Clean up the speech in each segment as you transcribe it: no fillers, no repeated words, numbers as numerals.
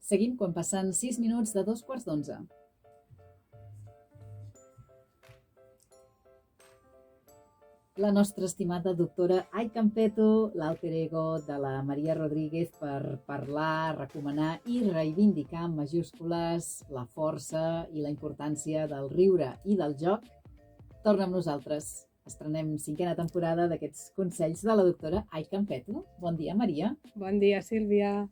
Seguim quan passen 6 minuts de 2:15. La nostra estimada doctora Ai Campeto, l'alter ego de la Maria Rodríguez, per parlar, recomanar i reivindicar en majúscules la força i la importància del riure i del joc, torna amb nosaltres. Estrenem 5a temporada d'aquests consells de la doctora Ai Campeto. Bon dia, Maria. Bon dia, Sílvia.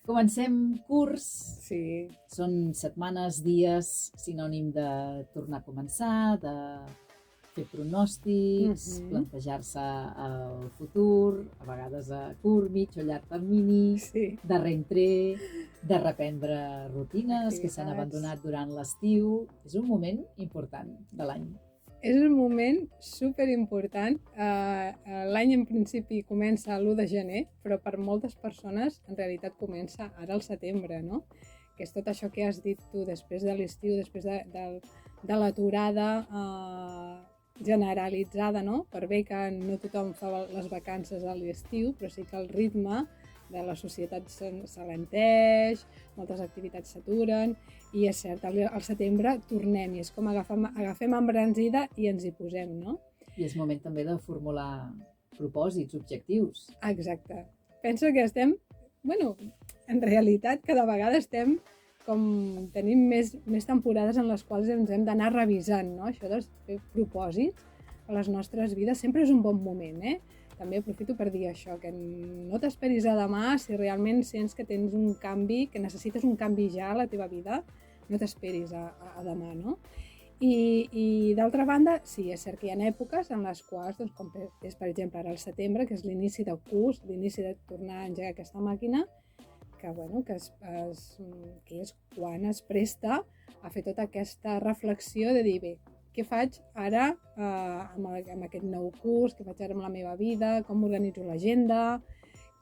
Comencem curs. Sí. Són setmanes, dies, sinònim de tornar a començar, de fer pronòstics, plantejar-se el futur, a vegades a curt, mig o llarg termini, de reentré, de reprendre rutines que s'han abandonat durant l'estiu. És un moment important de l'any. És un moment superimportant. L'any en principi comença l'1 de gener, però per moltes persones en realitat comença ara al setembre, no? Que és tot això que has dit tu, després de l'estiu, després de l'aturada generalitzada, no? Per bé que no tothom fa les vacances a l'estiu, però sí que el ritme de la societat s'alenteix, moltes activitats s'aturen, i és cert, al setembre tornem, i és com agafem embranzida i ens hi posem, no? I és moment també de formular propòsits, objectius. Exacte. Penso que en realitat cada vegada tenim més temporades en les quals ens hem d'anar revisant, no? Això de fer propòsits a les nostres vides sempre és un bon moment, També aprofito per dir això, que no t'esperis a demà si realment sents que tens un canvi, que necessites un canvi ja a la teva vida, no t'esperis a demà, no? I d'altra banda, sí, és cert que hi ha èpoques en les quals, com és per exemple ara el setembre, que és l'inici del curs, l'inici de tornar a engegar aquesta màquina, que és quan es presta a fer tota aquesta reflexió de dir, bé, què faig ara amb aquest nou curs, què faig ara amb la meva vida, com organitzo l'agenda,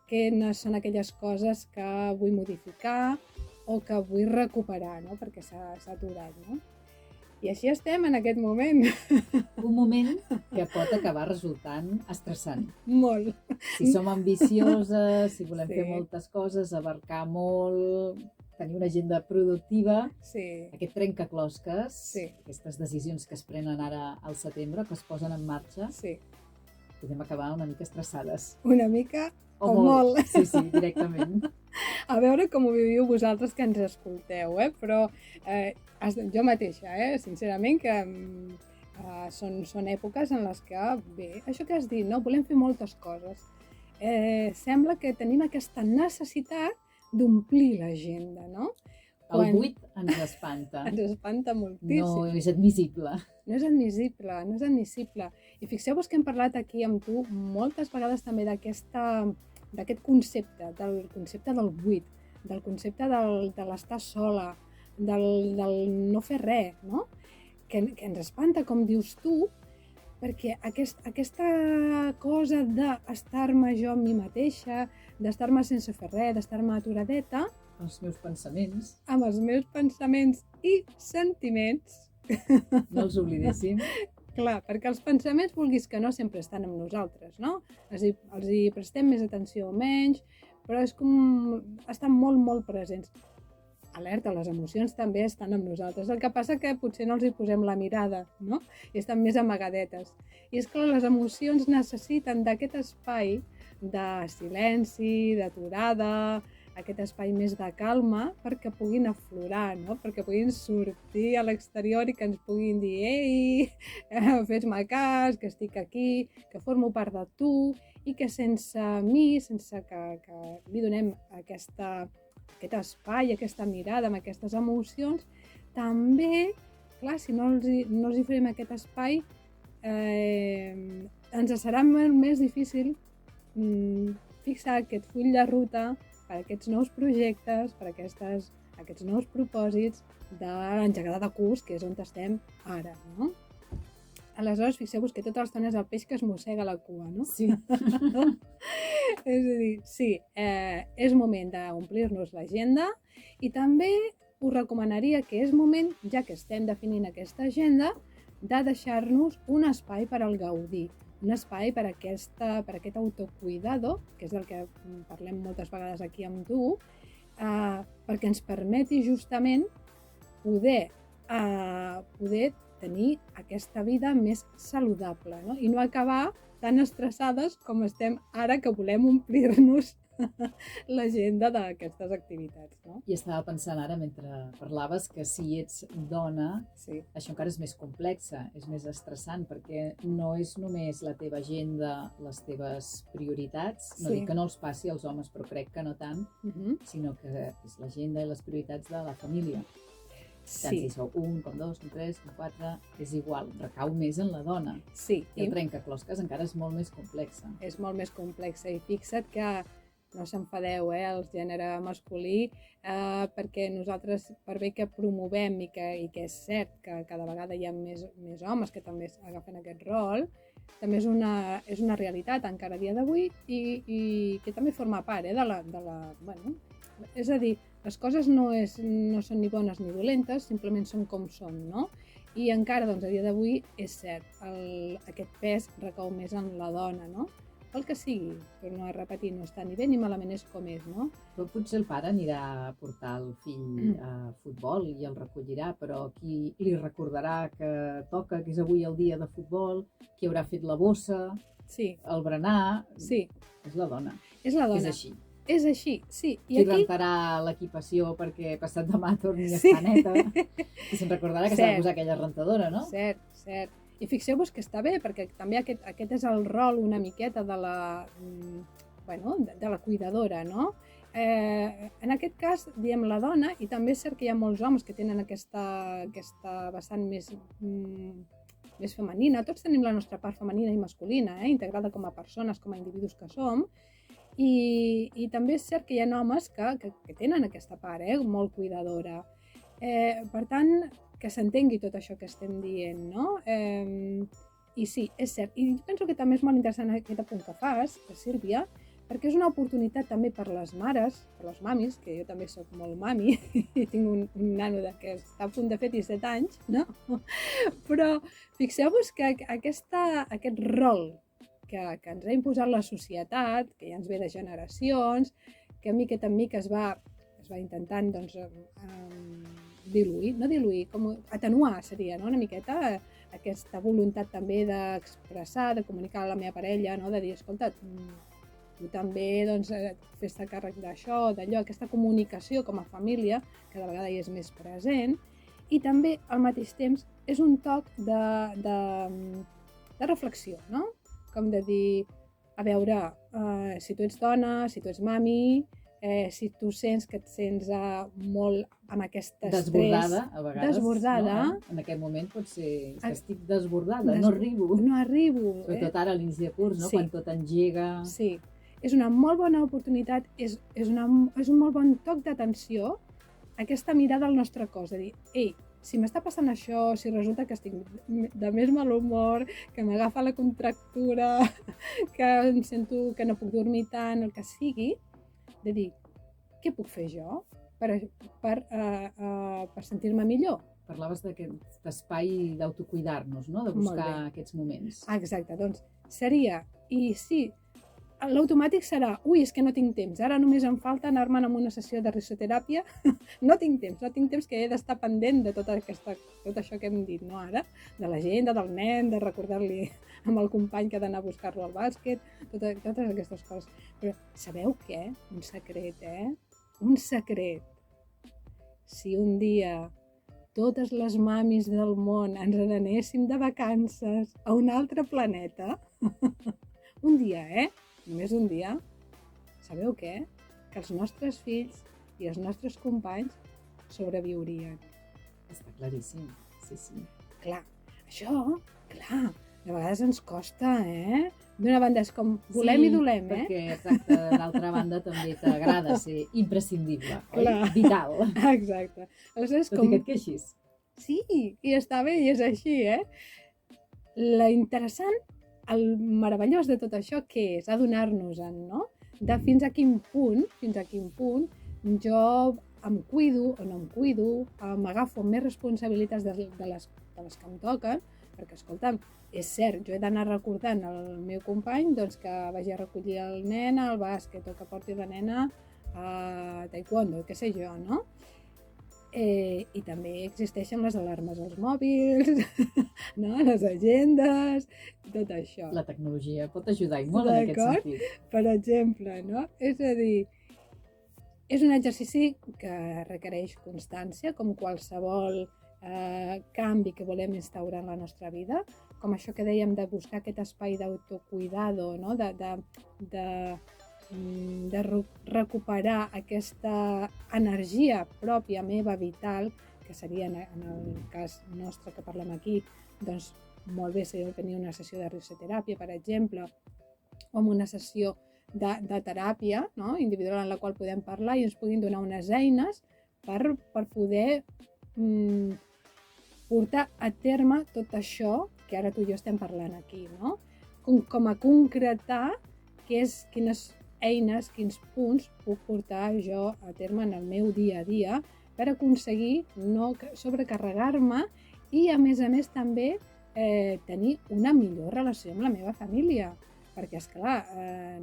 quines són aquelles coses que vull modificar o que vull recuperar, no? Perquè s'ha aturat, no? I així estem en aquest moment. Un moment que pot acabar resultant estressant. Molt. Si som ambicioses, si volem fer moltes coses, abarcar molt, tenir una agenda productiva, aquest trencaclosques, aquestes decisions que es prenen ara al setembre, que es posen en marxa, podem acabar una mica estressades. Una mica o molt. Sí, directament. A veure com ho viviu vosaltres que ens escolteu, però jo mateixa, sincerament, que són èpoques en les que, bé, això que has dit, no? Volem fer moltes coses. Sembla que tenim aquesta necessitat d'omplir l'agenda, no? El buit ens espanta. Ens espanta moltíssim. No és admissible. No és admissible. I fixeu-vos que hem parlat aquí amb tu moltes vegades també d'aquest concepte, del concepte del buit, del concepte de l'estar sola, del no fer res, no? Que ens espanta, com dius tu, perquè aquesta cosa d'estar-me jo amb mi mateixa, d'estar-me sense fer res, d'estar-me aturadeta, amb els meus pensaments i sentiments. No els oblidéssim. Clar, perquè els pensaments, vulguis que no, sempre estan amb nosaltres, no? Els hi prestem més atenció o menys, però és com estan molt, molt presents. Alerta, les emocions també estan amb nosaltres. El que passa que potser no els hi posem la mirada, no? I estan més amagadetes. I és clar, les emocions necessiten d'aquest espai de silenci, d'aturada, aquest espai més de calma perquè puguin aflorar, no? Perquè puguin sortir a l'exterior i que ens puguin dir ei, fes-me cas, que estic aquí, que formo part de tu i que sense mi, sense que li donem aquest espai, aquesta mirada amb aquestes emocions, també, clar, si no els hi farem aquest espai, ens serà molt més difícil fixar aquest full de ruta per aquests nous projectes, per aquests nous propòsits de l'engegada de curs, que és on estem ara, no? Aleshores, fixeu-vos que tota l'estona és el peix que es mossega la cua, no? Sí. És a dir, sí, és moment d'omplir-nos l'agenda i també us recomanaria que és moment, ja que estem definint aquesta agenda, de deixar-nos un espai per al gaudir, un espai per aquest autocuidado, que és del que parlem moltes vegades aquí amb tu, perquè ens permeti justament poder tenir aquesta vida més saludable, no? I no acabar tan estressades com estem ara, que volem omplir-nos l'agenda d'aquestes activitats, no? I estava pensant ara, mentre parlaves, que si ets dona, Sí. això encara és més complexa, és més estressant, perquè no és només la teva agenda, les teves prioritats, no Sí. dic que no els passi als homes, però crec que no tant, sinó que és l'agenda i les prioritats de la família. Tant si sou un, com dos, com tres, com quatre, és igual, recau més en la dona. Sí. I el trencaclosques encara és molt més complexa. És molt més complexa, i fixa't que no s'enfadeu, el gènere masculí, perquè nosaltres, per bé que promovem i que és cert que cada vegada hi ha més homes que també agafen aquest rol, també és una realitat encara a dia d'avui i que també forma part de la bueno, és a dir, les coses no són ni bones ni dolentes, simplement són com són, no? I encara, doncs, a dia d'avui és cert, aquest pes recau més en la dona, no? El que sigui, torno a repetir, no està ni bé ni malament, és com és, no? Però potser el pare anirà a portar el fill a futbol i el recollirà, però qui li recordarà que toca, que és avui el dia de futbol, qui haurà fet la bossa, sí, el berenar, sí, és la dona. És la dona. És així. És així, sí. I qui rentarà l'equipació perquè passat demà torni a estar neta, i se'n recordarà que s'ha de posar aquella rentadora, no? Cert, cert. I fixeu-vos que està bé, perquè també aquest és el rol una miqueta de la cuidadora, no? En aquest cas, diem la dona, i també és cert que hi ha molts homes que tenen aquesta vessant més femenina. Tots tenim la nostra part femenina i masculina, integrada com a persones, com a individus que som, i també és cert que hi ha homes que tenen aquesta part, molt cuidadora. Per tant, que s'entengui tot això que estem dient, no? I sí, és cert. I penso que també és molt interessant aquest apunt que fas, Sílvia, perquè és una oportunitat també per les mares, per les mamis, que jo també soc molt mami, i tinc un nano que està a punt de fer 17 anys, no? Però fixeu-vos que aquest rol que ens ha imposat la societat, que ja ens ve de generacions, que miqueta en mica es va intentant, doncs, atenuar seria, no? Una miqueta aquesta voluntat també d'expressar, de comunicar a la meva parella, no? De dir, escolta, tu també, doncs, fes-te càrrec d'això, d'allò, aquesta comunicació com a família, que de vegada hi és més present, i també, al mateix temps, és un toc de reflexió, no? Com de dir, a veure, si tu ets dona, si tu ets mami, si tu sents que et sents molt amb aquest estrès... Desbordada, a vegades. Desbordada. No? En aquest moment pot ser que estic desbordada, no arribo. No arribo. Sobretot ara a l'inici de curs, no? Sí. Quan tot engega... Sí, és una molt bona oportunitat, és un molt bon toc d'atenció, aquesta mirada al nostre cos, de dir, ei, si m'està passant això, si resulta que estic de més mal humor, que m'agafa la contractura, que em sento que no puc dormir tant, el que sigui, de dir, què puc fer jo per sentir-me millor? Parlaves d'aquest espai d'autocuidar-nos, no? De buscar aquests moments. Exacte, doncs seria, i sí, l'automàtic serà, ui, és que no tinc temps, ara només em falta anar-me'n a una sessió de risoteràpia, no tinc temps, que he d'estar pendent de tot això que hem dit, no ara, de l'agenda, del nen, de recordar-li amb el company que ha d'anar a buscar-lo al bàsquet, totes aquestes coses. Però sabeu què? Un secret, Un secret. Si un dia totes les mamis del món ens n'anéssim de vacances a un altre planeta, un dia, només un dia, sabeu què? Que els nostres fills i els nostres companys sobreviurien. Està claríssim, sí. Clar, això, de vegades ens costa, D'una banda és com volem i dolem, perquè, exacte, d'altra banda també t'agrada ser imprescindible, oi? Vital. Exacte. Aleshores, tot i que et queixis. Sí, i està bé, i és així, L'interessant, el meravellós de tot això, què és? Adonar-nos-en, no? De fins a quin punt jo em cuido o no em cuido, m'agafo més responsabilitats de les que em toquen, perquè, escolta'm, és cert, jo he d'anar recordant al meu company doncs, que vagi a recollir el nen al bàsquet o que porti la nena taekwondo, què sé jo, no? I també existeixen les alarmes als mòbils, no? Les agendes, tot això. La tecnologia pot ajudar i molt en aquest sentit. Per exemple, no? És a dir, és un exercici que requereix constància, com qualsevol canvi que volem instaurar en la nostra vida, com això que dèiem de buscar aquest espai d'autocuidado, no? de recuperar aquesta energia pròpia meva vital, que seria en el cas nostre que parlem aquí, doncs molt bé seria tenir una sessió de risoteràpia, per exemple, o amb una sessió de teràpia, no? Individual, en la qual podem parlar i ens puguin donar unes eines per poder portar a terme tot això que ara tu i jo estem parlant aquí, no? Com a concretar quines eines, quins punts puc portar jo a terme en el meu dia a dia per aconseguir no sobrecarregar-me i, a més també, tenir una millor relació amb la meva família. Perquè, esclar,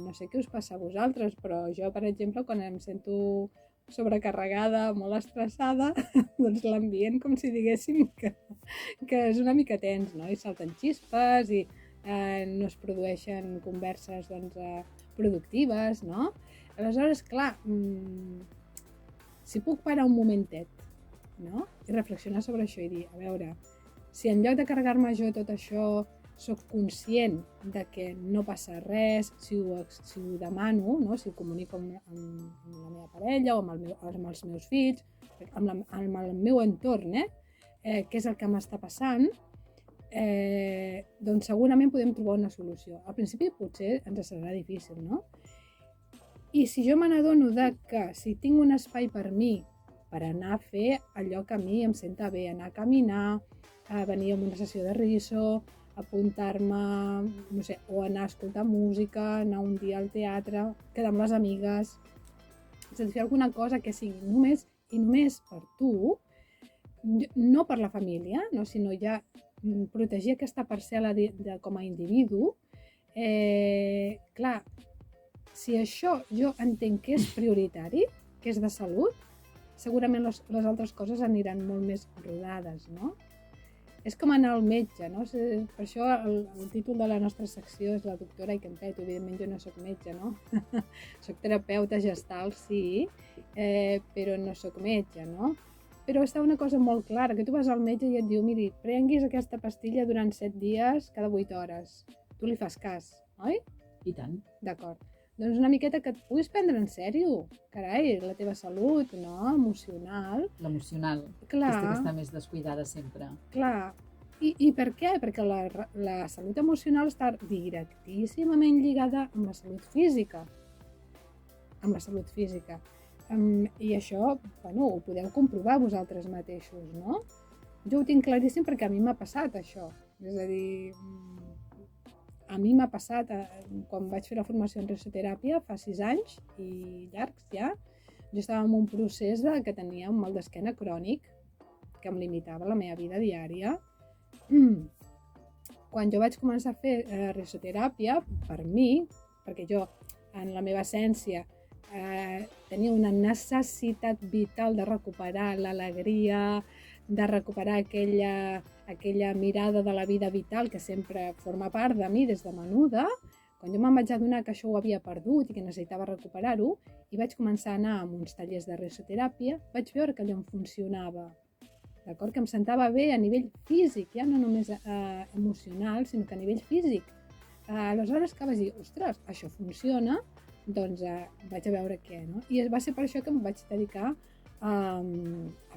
no sé què us passa a vosaltres, però jo, per exemple, quan em sento sobrecarregada, molt estressada, doncs l'ambient com si diguéssim que és una mica tens, no? I salten xispes i no es produeixen converses productives, no? Aleshores, clar, si puc parar un momentet, no? I reflexionar sobre això i dir, a veure, si en lloc de carregar-me jo tot això soc conscient de que no passa res, si ho demano, no? Si ho comunico amb la meva parella o amb els meus fills, amb el meu entorn, què és el que m'està passant, doncs segurament podem trobar una solució. Al principi potser ens serà difícil, no? I si jo me n'adono que si tinc un espai per mi, per anar a fer allò que a mi em senta bé, anar a caminar, a venir a una sessió de riso, apuntar-me, no sé, o anar a escoltar música, anar un dia al teatre, quedar amb les amigues, és a dir, fer alguna cosa que sigui només per tu, no per la família, no, sinó ja protegir aquesta parcel·la com a individu. Clar, si això jo entenc que és prioritari, que és de salut, segurament les altres coses aniran molt més rodades, no? És com anar al metge, no? Per això el títol de la nostra secció és la doctora Ai Campeto. Evidentment jo no soc metge, no? Soc terapeuta gestal, sí, però no soc metge, no? Però està una cosa molt clara, que tu vas al metge i et diu, miri, prenguis aquesta pastilla durant 7 dies cada 8 hores. Tu li fas cas, oi? I tant. D'acord. Doncs una miqueta que et puguis prendre en sèrio. Carai, la teva salut, no? Emocional. L'emocional. Clar. Aquesta que està més descuidada sempre. Clar. I per què? Perquè la salut emocional està directíssimament lligada amb la salut física. Amb la salut física. I això, bueno, ho podeu comprovar vosaltres mateixos, no? Jo ho tinc claríssim perquè a mi m'ha passat això. És a dir, a mi m'ha passat, quan vaig fer la formació en risoteràpia fa 6 anys i llargs ja, jo estava en un procés que tenia un mal d'esquena crònic que em limitava la meva vida diària. Quan jo vaig començar a fer risoteràpia, per mi, perquè jo en la meva essència tenia una necessitat vital de recuperar l'alegria, de recuperar aquella mirada de la vida vital que sempre forma part de mi des de menuda, quan jo me'n vaig adonar que això ho havia perdut i que necessitava recuperar-ho, i vaig començar a anar a uns tallers de risoteràpia, vaig veure que allò em funcionava. D'acord? Que em sentava bé a nivell físic, ja no només emocional, sinó que a nivell físic. Aleshores que vaig dir, ostres, això funciona, doncs vaig a veure què, no? I va ser per això que em vaig dedicar a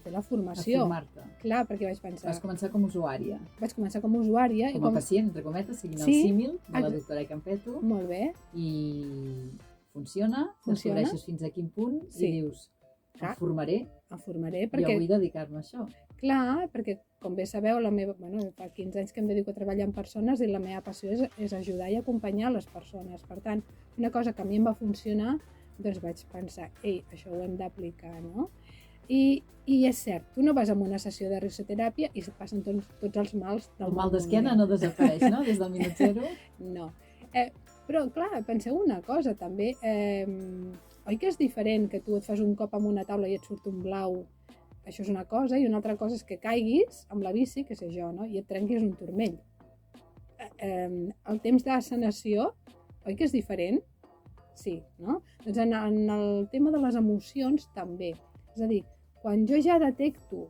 fer la formació. A formar-te. Clar, perquè vaig pensar... Vas començar com a usuària. Vaig començar com a usuària. Com a pacient, entre cometes, seguint el símil de la doctora Ai Campeto. Molt bé. I funciona, descobreixes fins a quin punt i dius, em formaré perquè... Jo vull dedicar-me a això. Clar, perquè com bé sabeu, fa 15 anys que em dedico a treballar amb persones i la meva passió és ajudar i acompanyar les persones. Per tant, una cosa que a mi em va funcionar, doncs vaig pensar, ei, això ho hem d'aplicar, no? I és cert, tu no vas a una sessió de risoteràpia i et passen tots els mals del món. El mal d'esquena no desapareix, no?, des del minut zero. No. Però, clar, penseu una cosa, també, oi que és diferent que tu et fas un cop amb una taula i et surt un blau? Això és una cosa, i una altra cosa és que caiguis amb la bici, que sé jo, no? I et trenquis un turmell. El temps de sanació, oi que és diferent? Sí, no? Doncs en el tema de les emocions també. És a dir, quan jo ja detecto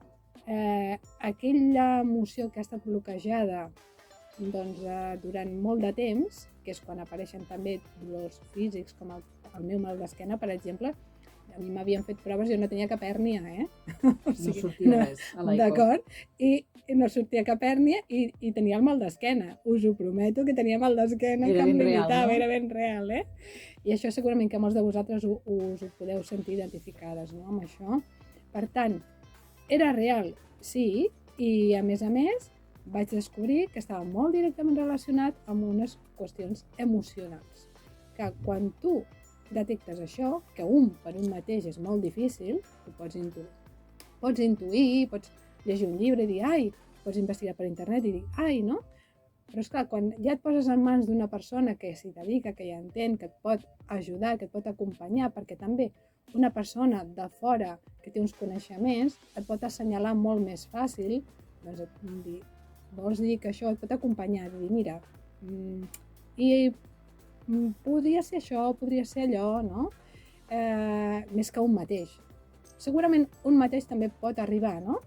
aquella emoció que ha estat bloquejada durant molt de temps, que és quan apareixen també dolors físics, com el meu mal d'esquena, per exemple, a mi m'havien fet proves i jo no tenia cap hèrnia, O sigui, no sortia res a l'ECO. D'acord? I no sortia cap hèrnia i tenia el mal d'esquena. Us ho prometo que tenia mal d'esquena que em limitava, no? Era ben real, I això segurament que molts de vosaltres us ho podeu sentir identificades, no?, amb això. Per tant, era real, sí, i a més vaig descobrir que estava molt directament relacionat amb unes qüestions emocionals. Que quan tu detectes això, que per un mateix és molt difícil, ho pots intuir. Pots intuir, pots llegir un llibre i dir, pots investigar per internet i dir, no? Però esclar, quan ja et poses en mans d'una persona que s'hi dedica, que ja entén, que et pot ajudar, que et pot acompanyar, perquè també una persona de fora que té uns coneixements et pot assenyalar molt més fàcil, doncs vols dir que això et pot acompanyar, dir, mira, podria ser això, podria ser allò, no? Més que un mateix. Segurament un mateix també pot arribar, no?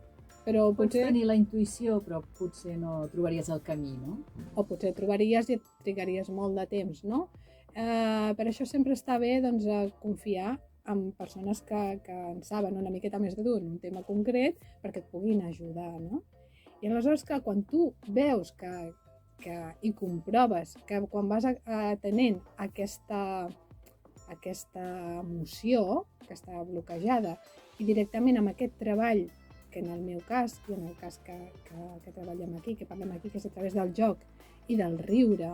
Però pots tenir la intuïció, però potser no trobaries el camí, no? O potser trobaries i et trigaries molt de temps, no? Per això sempre està bé confiar en persones que en saben una miqueta més de tu en un tema concret perquè et puguin ajudar, no? I aleshores que quan tu veus i comproves que quan vas atenent aquesta emoció que està bloquejada i directament amb aquest treball, que en el meu cas i en el cas que treballem aquí, que parlem aquí, que és a través del joc i del riure,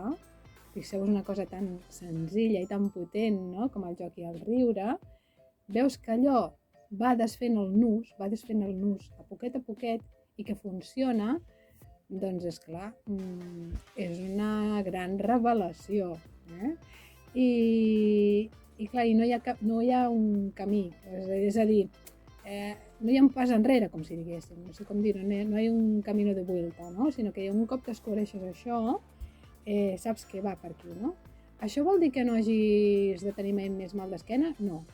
fixeu-vos una cosa tan senzilla i tan potent, no?, com el joc i el riure, veus que allò va desfent el nus a poquet i que funciona, doncs esclar, és una gran revelació. I clar, no hi ha un camí, és a dir, no hi ha un pas enrere, com si diguéssim, no sé com dir-ho, no hi ha un camino de vuelta, no? Sinó que un cop descobreixes això, saps que va per aquí, no? Això vol dir que no hagis de tenir mai més mal d'esquena? No.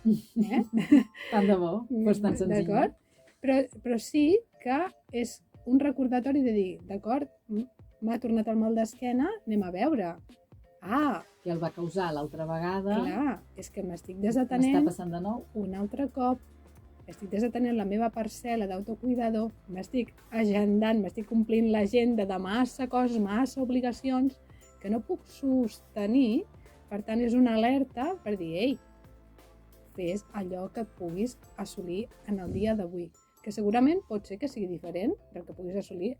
Tant de bo, fos tan senzill. D'acord? Però sí que és un recordatori de dir, d'acord, m'ha tornat el mal d'esquena, anem a veure. Que el va causar l'altra vegada. Clar, és que m'estic desatenent. M'està passant de nou. Un altre cop. Estic desatenent la meva parcel·la d'autocuidador. M'estic agendant, m'estic complint l'agenda de massa coses, massa obligacions que no puc sostenir. Per tant, és una alerta per dir, ei, fes allò que et puguis assolir en el dia d'avui. Que segurament pot ser que sigui diferent del que puguis assolir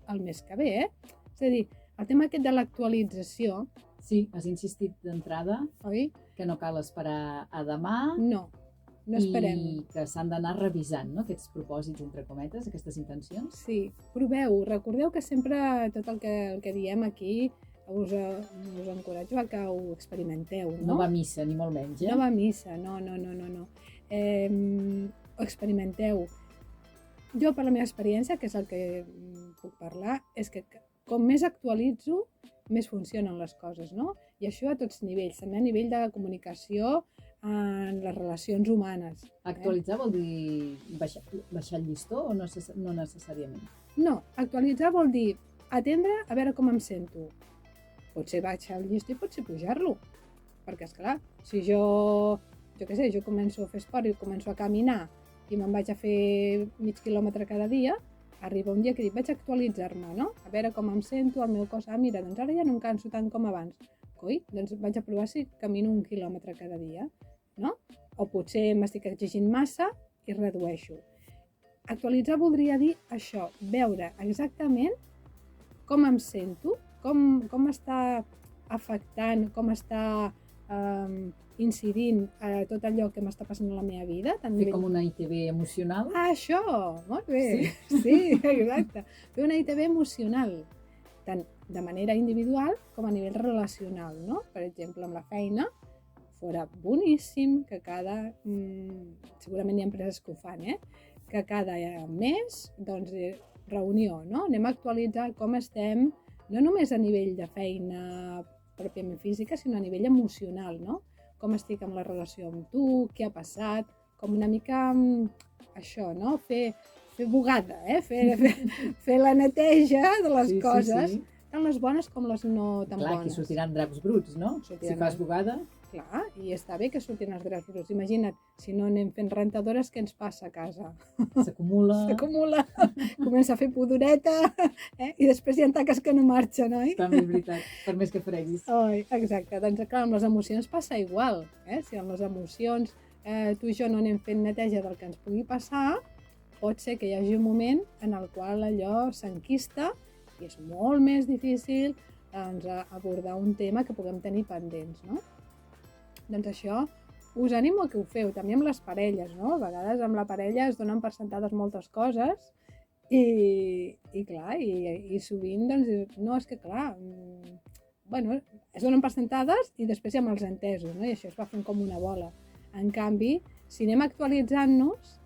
el mes que ve, És a dir, el tema aquest de l'actualització... Sí, has insistit d'entrada, oi? Que no cal esperar a demà. No esperem. I que s'han d'anar revisant, no?, aquests propòsits, entre cometes, aquestes intencions. Sí, proveu, recordeu que sempre tot el que diem aquí us encoratjo a que ho experimenteu, no? No va a missa, ni molt menys, No va a missa, no. Ho experimenteu. Jo, per la meva experiència, que és el que puc parlar, és que com més actualitzo, més funcionen les coses, no? I això a tots nivells, també a nivell de comunicació en les relacions humanes. Actualitzar vol dir baixar el llistó o no necessàriament? No, actualitzar vol dir atendre a veure com em sento. Pot ser baixar el llistó i pot ser pujar-lo. Perquè, esclar, si jo començo a fer esport i començo a caminar i me'n vaig a fer mig quilòmetre cada dia, arriba un dia que dic, vaig a actualitzar-me, no? A veure com em sento, el meu cos, mira, doncs ara ja no em canso tant com abans. Coi, doncs vaig a provar si camino 1 quilòmetre cada dia, no? O potser m'estic exigint massa i redueixo. Actualitzar voldria dir això, veure exactament com em sento, com està afectant, com està incidint a tot allò que m'està passant a la meva vida. Fer com una ITV emocional? Això, molt bé. Sí, exacte. Fer una ITV emocional, tant de manera individual com a nivell relacional, no? Per exemple, amb la feina, fora boníssim que segurament hi ha empreses que ho fan, que cada mes, doncs, reunió, no? Anem a actualitzar com estem, no només a nivell de feina pròpiament física, sinó a nivell emocional, no? Com estic amb la relació amb tu, què ha passat, com una mica això, no? Fer bugada, fer la neteja de les coses, tant les bones com les no tan bones. Clar, aquí sortiran draps bruts, no? Si fas bugada... Clar, i està bé que surtin els draps bruts. Imagina't, si no anem fent rentadores, què ens passa a casa? S'acumula. Comença a fer pudoreta, i després hi ha taques que no marxen, oi? També és veritat, per més que freguis. Exacte, doncs clar, amb les emocions passa igual. Si amb les emocions tu i jo no anem fent neteja del que ens pugui passar, pot ser que hi hagi un moment en el qual allò s'enquista i és molt més difícil abordar un tema que puguem tenir pendents, no? Doncs això, us animo a que ho feu, també amb les parelles, no? A vegades amb la parella es donen per sentades moltes coses i clar, i sovint, doncs, no, és que clar, bueno, es donen per sentades i després hi ha malsentesos, no? I això es va fent com una bola. En canvi, si anem actualitzant-nos,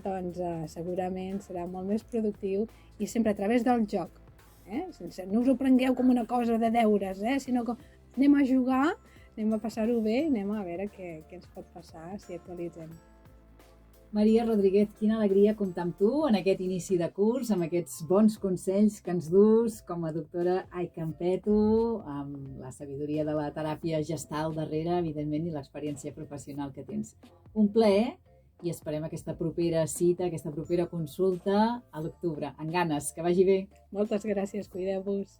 doncs segurament serà molt més productiu i sempre a través del joc. No us ho prengueu com una cosa de deures, sinó que anem a jugar, anem a passar-ho bé i anem a veure què ens pot passar si actualitzem. Maria Rodríguez, quina alegria comptar amb tu en aquest inici de curs, amb aquests bons consells que ens dus com a doctora Aikampetu, amb la sabidoria de la teràpia gestal darrere, evidentment, i l'experiència professional que tens. Un plaer i esperem aquesta propera cita, aquesta propera consulta a l'octubre. Amb ganes, que vagi bé. Moltes gràcies, cuideu-vos.